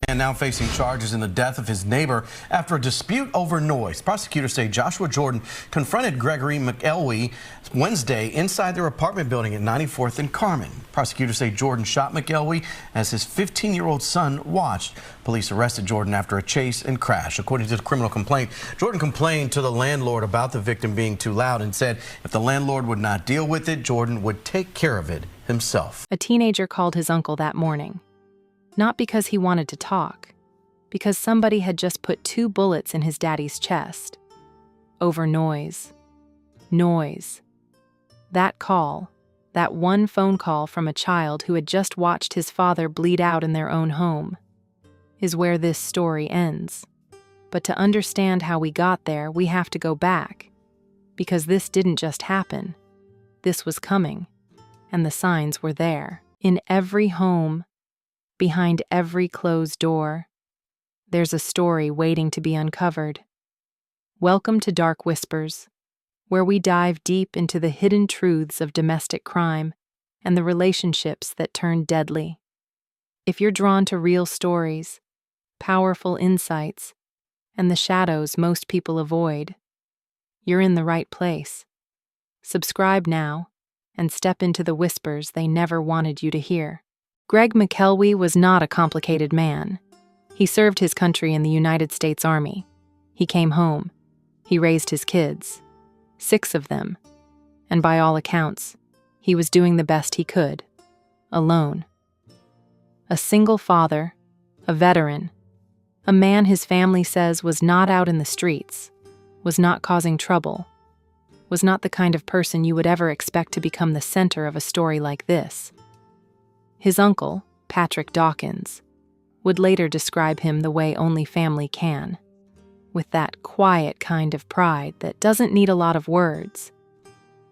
And now facing charges in the death of his neighbor after a dispute over noise. Prosecutors say Joshua Jordan confronted Gregory McElwee Wednesday inside their apartment building at 94th and Carmen. Prosecutors say Jordan shot McElwee as his 15-year-old son watched. Police arrested Jordan after a chase and crash. According to the criminal complaint, Jordan complained to the landlord about the victim being too loud and said if the landlord would not deal with it, Jordan would take care of it himself. A teenager called his uncle that morning. Not because he wanted to talk, because somebody had just put 2 bullets in his daddy's chest. Over noise. Noise. That call, that one phone call from a child who had just watched his father bleed out in their own home, is where this story ends. But to understand how we got there, we have to go back, because this didn't just happen. This was coming, and the signs were there. In every home, behind every closed door, there's a story waiting to be uncovered. Welcome to Dark Whispers, where we dive deep into the hidden truths of domestic crime and the relationships that turn deadly. If you're drawn to real stories, powerful insights, and the shadows most people avoid, you're in the right place. Subscribe now and step into the whispers they never wanted you to hear. Greg McElwee was not a complicated man. He served his country in the United States Army. He came home. He raised his kids, 6 of them, and by all accounts, he was doing the best he could, alone. A single father, a veteran, a man his family says was not out in the streets, was not causing trouble, was not the kind of person you would ever expect to become the center of a story like this. His uncle, Patrick Dawkins, would later describe him the way only family can, with that quiet kind of pride that doesn't need a lot of words.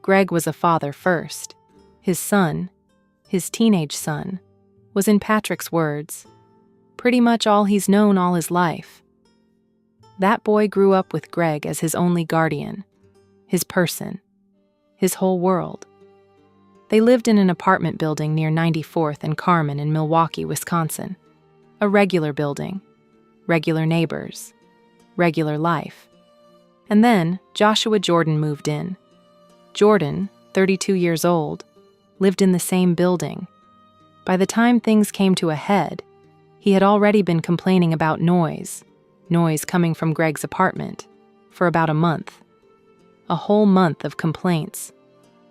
Greg was a father first. His son, his teenage son, was, in Patrick's words, pretty much all he's known all his life. That boy grew up with Greg as his only guardian, his person, his whole world. They lived in an apartment building near 94th and Carmen in Milwaukee, Wisconsin. A regular building, regular neighbors, regular life. And then Joshua Jordan moved in. Jordan, 32 years old, lived in the same building. By the time things came to a head, he had already been complaining about noise coming from Greg's apartment, for about a month. A whole month of complaints.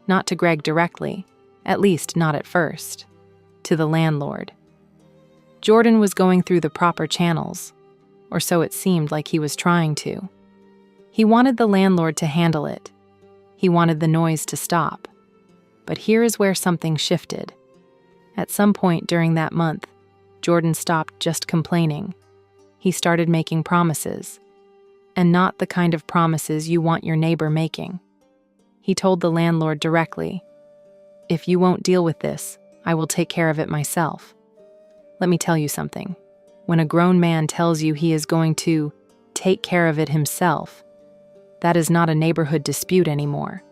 Not to Greg directly, at least not at first, to the landlord. Jordan was going through the proper channels, or so it seemed like he was trying to. He wanted the landlord to handle it. He wanted the noise to stop. But here is where something shifted. At some point during that month, Jordan stopped just complaining. He started making promises, and not the kind of promises you want your neighbor making. He told the landlord directly, "If you won't deal with this, I will take care of it myself." Let me tell you something. When a grown man tells you he is going to take care of it himself, that is not a neighborhood dispute anymore.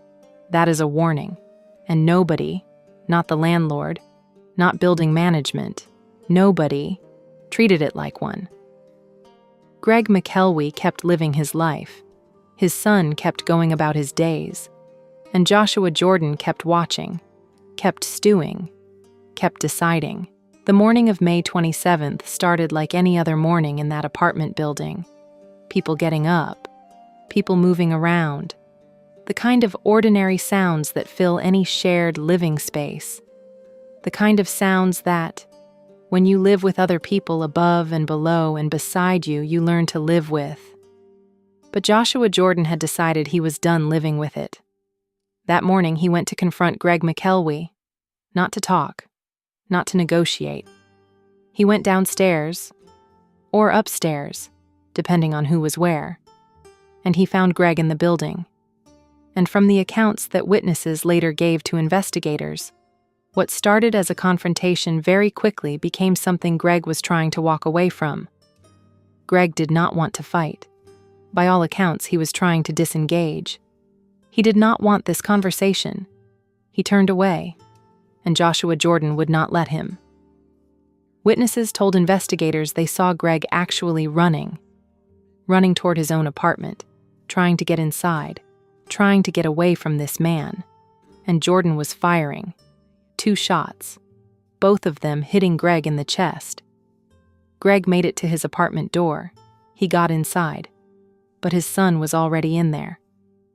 That is a warning. And nobody, not the landlord, not building management, nobody treated it like one. Greg McElwee kept living his life. His son kept going about his days. And Joshua Jordan kept watching, kept stewing, kept deciding. The morning of May 27th started like any other morning in that apartment building. People getting up, people moving around, the kind of ordinary sounds that fill any shared living space. The kind of sounds that, when you live with other people above and below and beside you, you learn to live with. But Joshua Jordan had decided he was done living with it. That morning, he went to confront Greg McElwee, not to talk, not to negotiate. He went downstairs, or upstairs, depending on who was where, and he found Greg in the building. And from the accounts that witnesses later gave to investigators, what started as a confrontation very quickly became something Greg was trying to walk away from. Greg did not want to fight. By all accounts, he was trying to disengage. He did not want this conversation. He turned away, and Joshua Jordan would not let him. Witnesses told investigators they saw Greg actually running toward his own apartment, trying to get inside, trying to get away from this man. And Jordan was firing. 2 shots, both of them hitting Greg in the chest. Greg made it to his apartment door. He got inside, but his son was already in there.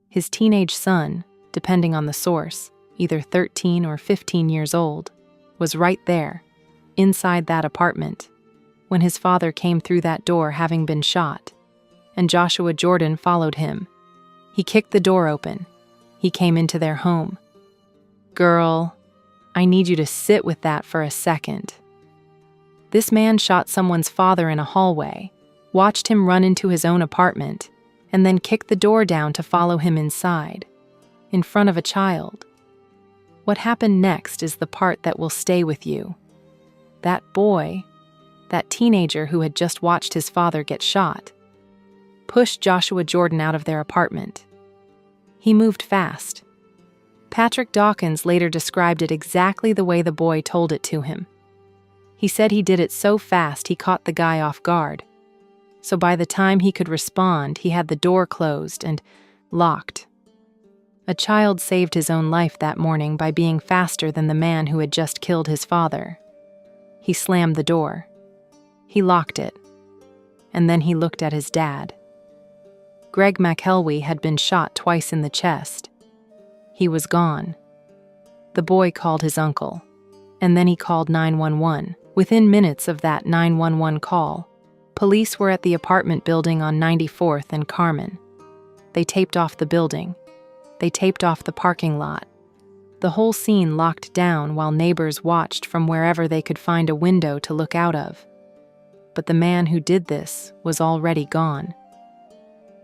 His teenage son, depending on the source, either 13 or 15 years old, was right there, inside that apartment, when his father came through that door having been shot, and Joshua Jordan followed him. He kicked the door open. He came into their home. Girl, I need you to sit with that for a second. This man shot someone's father in a hallway, watched him run into his own apartment, and then kicked the door down to follow him inside, in front of a child. What happened next is the part that will stay with you. That boy, that teenager who had just watched his father get shot, pushed Joshua Jordan out of their apartment. He moved fast. Patrick Dawkins later described it exactly the way the boy told it to him. He said he did it so fast he caught the guy off guard. So by the time he could respond, he had the door closed and locked. A child saved his own life that morning by being faster than the man who had just killed his father. He slammed the door. He locked it. And then he looked at his dad. Greg McElwee had been shot twice in the chest. He was gone. The boy called his uncle, and then he called 911. Within minutes of that 911 call, police were at the apartment building on 94th and Carmen. They taped off the building. They taped off the parking lot. The whole scene locked down while neighbors watched from wherever they could find a window to look out of. But the man who did this was already gone.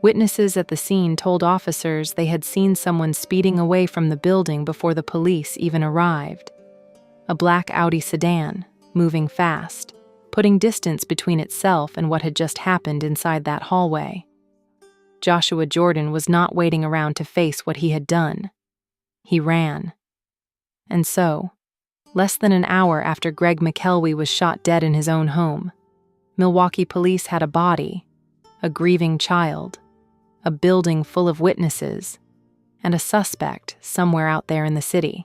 Witnesses at the scene told officers they had seen someone speeding away from the building before the police even arrived. A black Audi sedan, moving fast, putting distance between itself and what had just happened inside that hallway. Joshua Jordan was not waiting around to face what he had done. He ran. And so, less than an hour after Greg McElwee was shot dead in his own home, Milwaukee police had a body, a grieving child, a building full of witnesses, and a suspect somewhere out there in the city.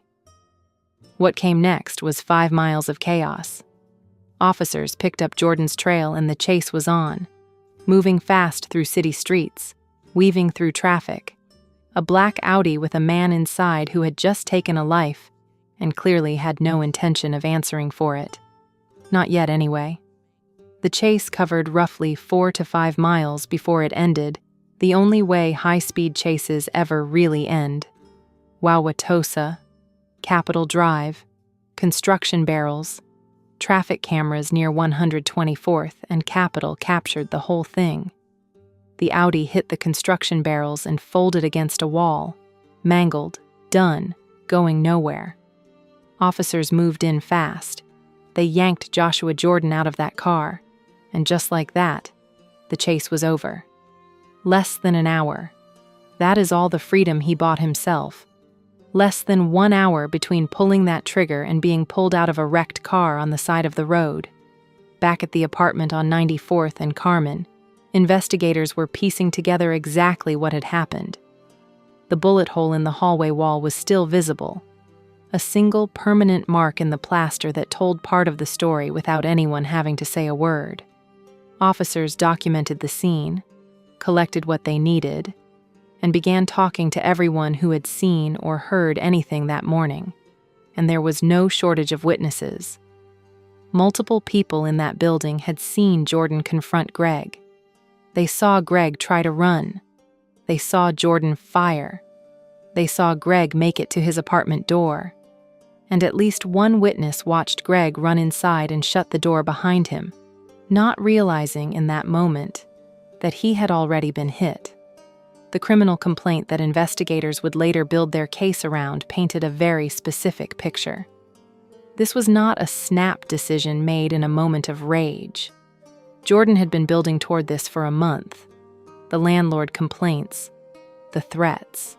What came next was 5 miles of chaos. Officers picked up Jordan's trail and the chase was on, moving fast through city streets, weaving through traffic. A black Audi with a man inside who had just taken a life and clearly had no intention of answering for it. Not yet, anyway. The chase covered roughly 4 to 5 miles before it ended, the only way high-speed chases ever really end. Wauwatosa, Capitol Drive, construction barrels, traffic cameras near 124th and Capitol captured the whole thing. The Audi hit the construction barrels and folded against a wall, mangled, done, going nowhere. Officers moved in fast. They yanked Joshua Jordan out of that car, and just like that, the chase was over. Less than an hour. That is all the freedom he bought himself. Less than 1 hour between pulling that trigger and being pulled out of a wrecked car on the side of the road. Back at the apartment on 94th and Carmen, investigators were piecing together exactly what had happened. The bullet hole in the hallway wall was still visible, a single permanent mark in the plaster that told part of the story without anyone having to say a word. Officers documented the scene, collected what they needed, and began talking to everyone who had seen or heard anything that morning, and there was no shortage of witnesses. Multiple people in that building had seen Jordan confront Greg. They saw Greg try to run. They saw Jordan fire. They saw Greg make it to his apartment door. And at least one witness watched Greg run inside and shut the door behind him, not realizing in that moment that he had already been hit. The criminal complaint that investigators would later build their case around painted a very specific picture. This was not a snap decision made in a moment of rage. Jordan had been building toward this for a month. The landlord complaints, the threats,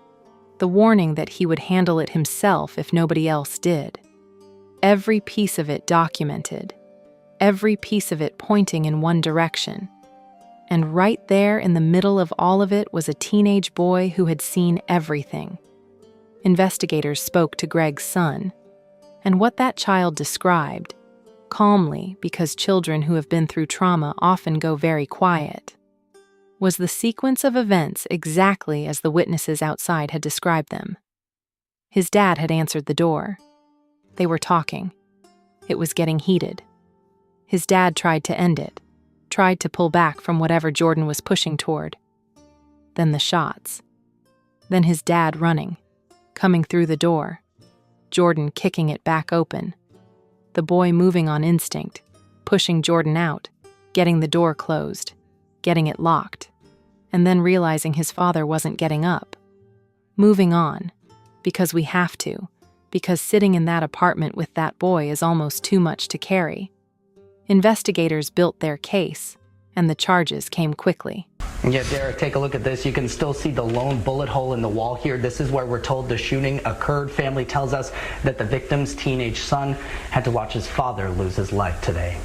the warning that he would handle it himself if nobody else did. Every piece of it documented. every piece of it pointing in one direction. And right there in the middle of all of it was a teenage boy who had seen everything. Investigators spoke to Greg's son, and what that child described, calmly because children who have been through trauma often go very quiet, was the sequence of events exactly as the witnesses outside had described them. His dad had answered the door. They were talking. It was getting heated. His dad tried to end it, tried to pull back from whatever Jordan was pushing toward. Then the shots. Then his dad running, coming through the door, Jordan kicking it back open. The boy moving on instinct, pushing Jordan out, getting the door closed, getting it locked, and then realizing his father wasn't getting up. Moving on, because we have to, because sitting in that apartment with that boy is almost too much to carry. Investigators built their case, and the charges came quickly. Yeah, Derek, take a look at this. You can still see the lone bullet hole in the wall here. This is where we're told the shooting occurred. Family tells us that the victim's teenage son had to watch his father lose his life today.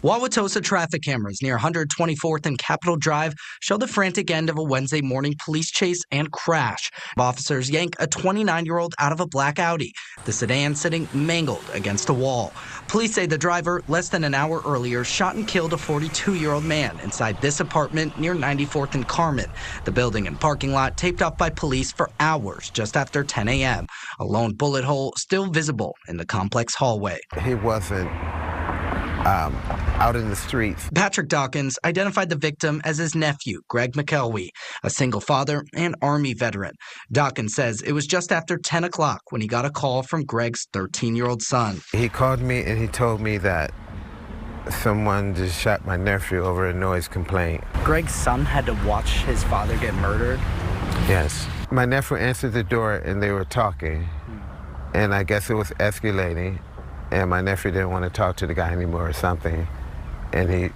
Wauwatosa traffic cameras near 124th and Capitol Drive show the frantic end of a Wednesday morning police chase and crash. Officers yank a 29-year-old out of a black Audi, the sedan sitting mangled against a wall. Police say the driver, less than an hour earlier, shot and killed a 42-year-old man inside this apartment near 94th and Carmen. The building and parking lot taped off by police for hours just after 10 a.m. A lone bullet hole still visible in the complex hallway. He wasn't out in the streets. Patrick Dawkins identified the victim as his nephew, Greg McElwee, a single father and Army veteran. Dawkins says it was just after 10 o'clock when he got a call from Greg's 13-year-old son. He called me and he told me that someone just shot my nephew over a noise complaint. Greg's son had to watch his father get murdered? Yes. My nephew answered the door and they were talking, and I guess it was escalating. And my nephew didn't want to talk to the guy anymore or something. And he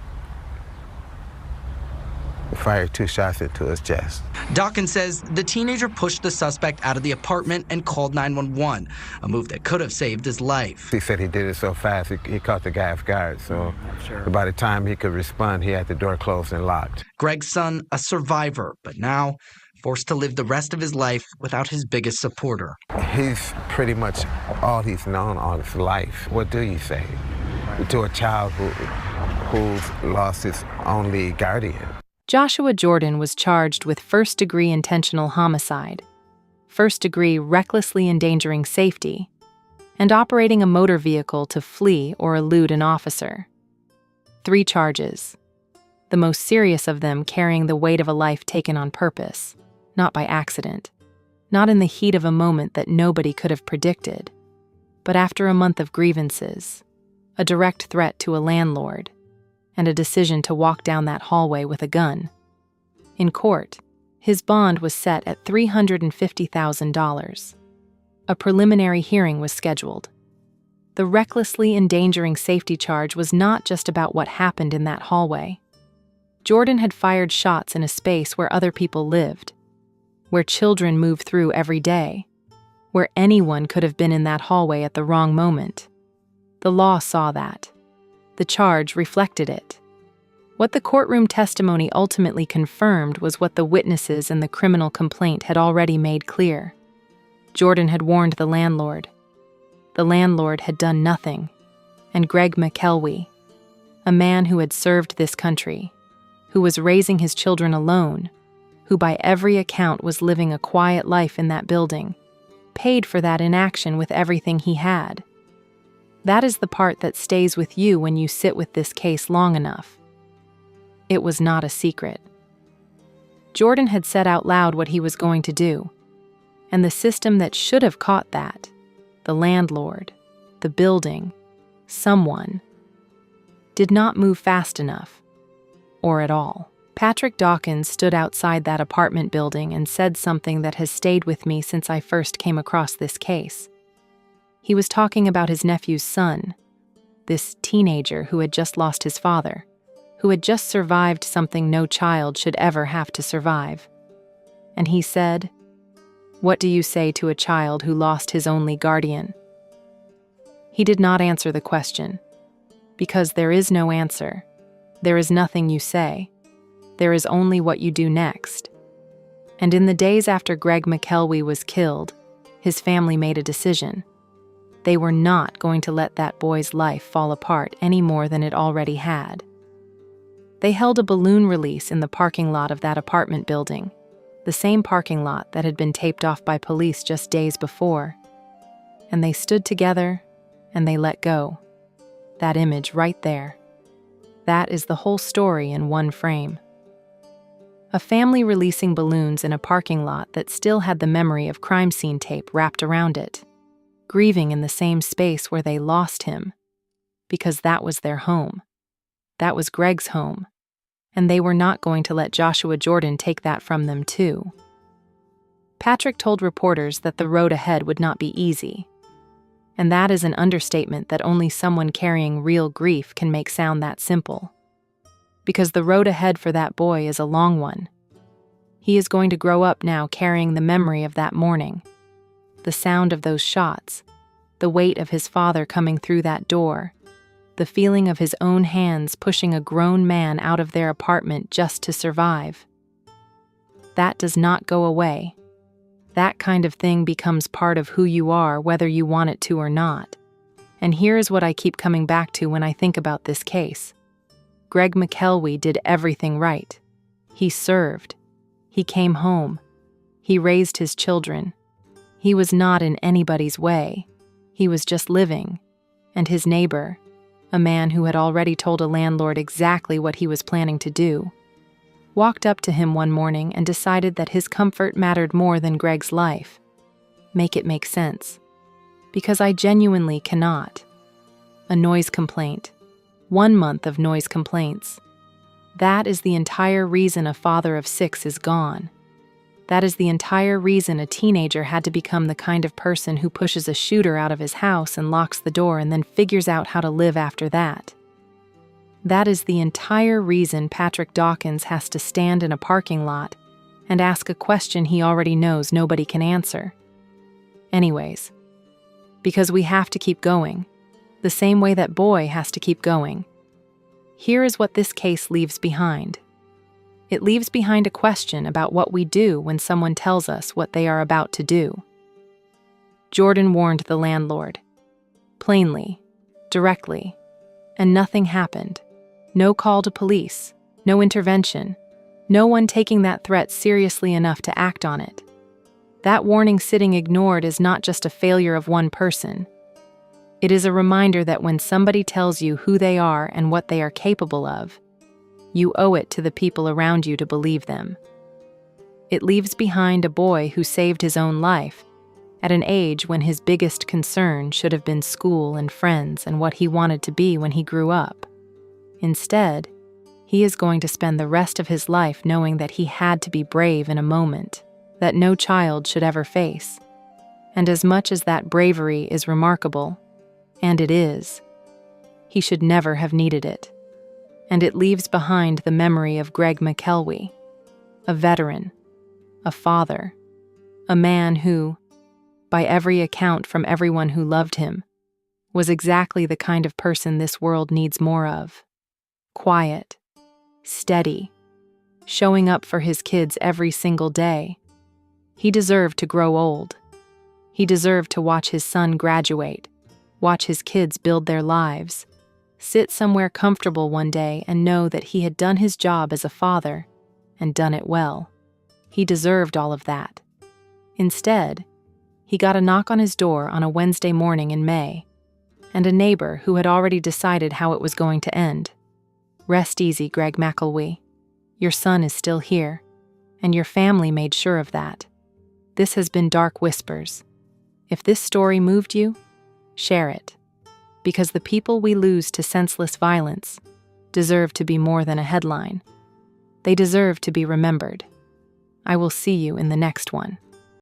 fired 2 shots into his chest. Dawkins says the teenager pushed the suspect out of the apartment and called 911, a move that could have saved his life. He said he did it so fast, he caught the guy off guard. So by the time he could respond, he had the door closed and locked. Greg's son, a survivor, but now forced to live the rest of his life without his biggest supporter. He's pretty much all he's known all his life. What do you say to a child who's lost his only guardian? Joshua Jordan was charged with first-degree intentional homicide, first-degree recklessly endangering safety, and operating a motor vehicle to flee or elude an officer. 3 charges, the most serious of them carrying the weight of a life taken on purpose, not by accident, not in the heat of a moment that nobody could have predicted, but after a month of grievances, a direct threat to a landlord, and a decision to walk down that hallway with a gun. In court, his bond was set at $350,000. A preliminary hearing was scheduled. The recklessly endangering safety charge was not just about what happened in that hallway. Jordan had fired shots in a space where other people lived, where children move through every day, where anyone could have been in that hallway at the wrong moment. The law saw that. The charge reflected it. What the courtroom testimony ultimately confirmed was what the witnesses in the criminal complaint had already made clear. Jordan had warned the landlord. The landlord had done nothing, and Greg McElwee, a man who had served this country, who was raising his children alone, who by every account was living a quiet life in that building, paid for that inaction with everything he had. That is the part that stays with you when you sit with this case long enough. It was not a secret. Jordan had said out loud what he was going to do, and the system that should have caught that, the landlord, the building, someone, did not move fast enough, or at all. Patrick Dawkins stood outside that apartment building and said something that has stayed with me since I first came across this case. He was talking about his nephew's son, this teenager who had just lost his father, who had just survived something no child should ever have to survive. And he said, "What do you say to a child who lost his only guardian?" He did not answer the question. Because there is no answer. There is nothing you say. There is only what you do next. And in the days after Greg McElwee was killed, his family made a decision. They were not going to let that boy's life fall apart any more than it already had. They held a balloon release in the parking lot of that apartment building, the same parking lot that had been taped off by police just days before. And they stood together, and they let go. That image right there. That is the whole story in one frame. A family releasing balloons in a parking lot that still had the memory of crime scene tape wrapped around it, grieving in the same space where they lost him, because that was their home. That was Greg's home, and they were not going to let Joshua Jordan take that from them too. Patrick told reporters that the road ahead would not be easy, and that is an understatement that only someone carrying real grief can make sound that simple. Because the road ahead for that boy is a long one. He is going to grow up now carrying the memory of that morning, the sound of those shots, the weight of his father coming through that door, the feeling of his own hands pushing a grown man out of their apartment just to survive. That does not go away. That kind of thing becomes part of who you are, whether you want it to or not. And here is what I keep coming back to when I think about this case. Greg McElwee did everything right. He served. He came home. He raised his children. He was not in anybody's way. He was just living. And his neighbor, a man who had already told a landlord exactly what he was planning to do, walked up to him one morning and decided that his comfort mattered more than Greg's life. Make it make sense. Because I genuinely cannot. A noise complaint. 1 month of noise complaints. That is the entire reason a father of 6 is gone. That is the entire reason a teenager had to become the kind of person who pushes a shooter out of his house and locks the door and then figures out how to live after that. That is the entire reason Patrick Dawkins has to stand in a parking lot and ask a question he already knows nobody can answer. Anyways, because we have to keep going, the same way that boy has to keep going. Here is what this case leaves behind. It leaves behind a question about what we do when someone tells us what they are about to do. Jordan warned the landlord. Plainly, directly, and nothing happened. No call to police, no intervention, no one taking that threat seriously enough to act on it. That warning sitting ignored is not just a failure of one person. It is a reminder that when somebody tells you who they are and what they are capable of, you owe it to the people around you to believe them. It leaves behind a boy who saved his own life at an age when his biggest concern should have been school and friends and what he wanted to be when he grew up. Instead, he is going to spend the rest of his life knowing that he had to be brave in a moment that no child should ever face. And as much as that bravery is remarkable, and it is, he should never have needed it. And it leaves behind the memory of Greg McElwee, a veteran, a father, a man who, by every account from everyone who loved him, was exactly the kind of person this world needs more of. Quiet, steady, showing up for his kids every single day. He deserved to grow old. He deserved to watch his son graduate, watch his kids build their lives, sit somewhere comfortable one day and know that he had done his job as a father and done it well. He deserved all of that. Instead, he got a knock on his door on a Wednesday morning in May, and a neighbor who had already decided how it was going to end. Rest easy, Greg McElwee. Your son is still here, and your family made sure of that. This has been Dark Whispers. If this story moved you, share it. Because the people we lose to senseless violence deserve to be more than a headline. They deserve to be remembered. I will see you in the next one.